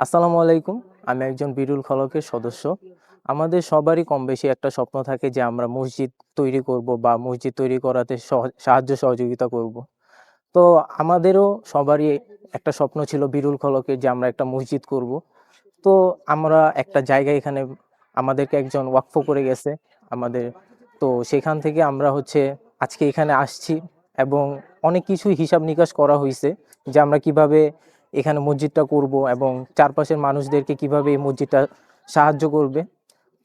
আসসালামু আলাইকুম। আমি একজন বিরুল খলকের সদস্য। আমাদের সবারই কমবেশি একটা স্বপ্ন থাকে যে আমরা মসজিদ তৈরি করব বা মসজিদ তৈরি করাতে সাহায্য সহযোগিতা করব। তো আমাদেরও সবারই একটা স্বপ্ন ছিল বিরুল খলকের যে আমরা একটা মসজিদ করব। তো আমরা একটা জায়গা এখানে আমাদেরকে একজন ওয়াকফ করে গেছে আমাদের। তো সেখান থেকে আমরা আজকে এখানে আসছি এবং অনেক কিছুই হিসাব নিকাশ করা হইছে যে আমরা কিভাবে এখানে মসজিদটা করব এবং চারপাশের মানুষদেরকে কিভাবে এই মসজিদটা সাহায্য করবে।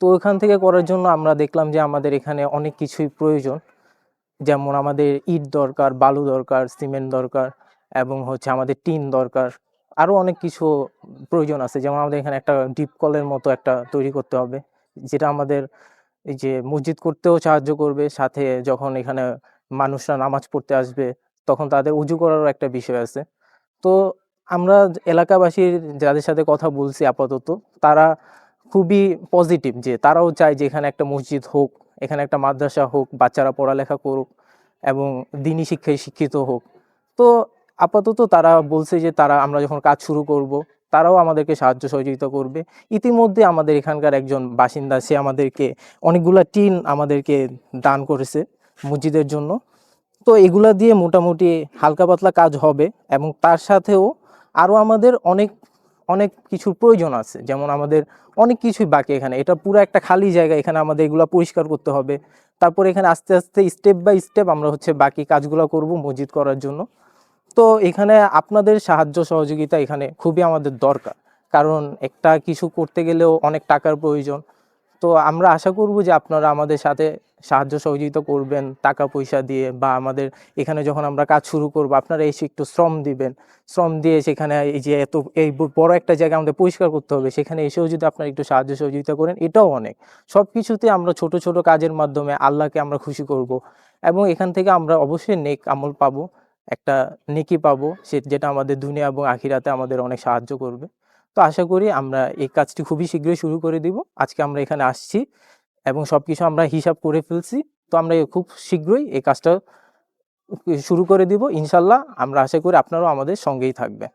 তো ওখান থেকে করার জন্য আমরা দেখলাম যে আমাদের এখানে অনেক কিছুই প্রয়োজন। যেমন আমাদের ইট দরকার, বালু দরকার, সিমেন্ট দরকার এবং আমাদের টিন দরকার। আরো অনেক কিছু প্রয়োজন আছে। যেমন আমাদের এখানে একটা ডিপ কলের মতো একটা তৈরি করতে হবে। যেটা আমাদের এই যে মসজিদ করতেও সাহায্য করবে। সাথে যখন এখানে মানুষরা নামাজ পড়তে আসবে তখন তাদের উজু করারও একটা বিষয় আছে। তো আমরা এলাকাবাসীর যাদের সাথে কথা বলছি আপাতত, তারা খুবই পজিটিভ যে তারাও চায় যে এখানে একটা মসজিদ হোক, এখানে একটা মাদ্রাসা হোক, বাচ্চারা পড়ালেখা করুক এবং দিনী শিক্ষায় শিক্ষিত হোক। তো আপাতত তারা বলছে যে আমরা যখন কাজ শুরু করব তারাও আমাদেরকে সাহায্য সহযোগিতা করবে। ইতিমধ্যে আমাদের এখানকার একজন বাসিন্দা, সে আমাদেরকে অনেকগুলা টিন আমাদেরকে দান করেছে মসজিদের জন্য। তো এগুলা দিয়ে মোটামুটি হালকা পাতলা কাজ হবে এবং তার সাথেও আরো আমাদের অনেক অনেক কিছুর প্রয়োজন আছে। যেমন আমাদের অনেক কিছুই বাকি এখানে, এটা পুরো একটা খালি জায়গা, এখানে আমাদের এগুলা পরিষ্কার করতে হবে। তারপর এখানে আস্তে আস্তে স্টেপ বাই স্টেপ আমরা বাকি কাজগুলো করব মসজিদ করার জন্য। তো এখানে আপনাদের সাহায্য সহযোগিতা এখানে খুবই আমাদের দরকার, কারণ একটা কিছু করতে গেলেও অনেক টাকার প্রয়োজন। তো আমরা আশা করব যে আপনারা আমাদের সাথে সাহায্য সহযোগিতা করবেন টাকা পয়সা দিয়ে, বা আমাদের এখানে যখন আমরা কাজ শুরু করব আপনারা এসে একটু শ্রম দিবেন। শ্রম দিয়ে সেখানে এই যে এই বড় একটা জায়গা আমাদের পরিষ্কার করতে হবে, সেখানে এসেও যদি আপনারা একটু সাহায্য সহযোগিতা করেন, এটাও অনেক। সব কিছুতে আমরা ছোট ছোট কাজের মাধ্যমে আল্লাহকে আমরা খুশি করব এবং এখান থেকে আমরা অবশ্যই নেক আমল পাবো, একটা নেকি পাবো, যেটা আমাদের দুনিয়া এবং আখিরাতে আমাদের অনেক সাহায্য করবে। তো আশা করি আমরা এই কাজটি খুবই শীঘ্রই শুরু করে দিব। আজকে আমরা এখানে আসছি এবং সবকিছু আমরা হিসাব করে ফেলছি। তো আমরা খুব শীঘ্রই এই কাজটা শুরু করে দিব ইনশাল্লাহ। আমরা আশা করি আপনারাও আমাদের সঙ্গেই থাকবেন।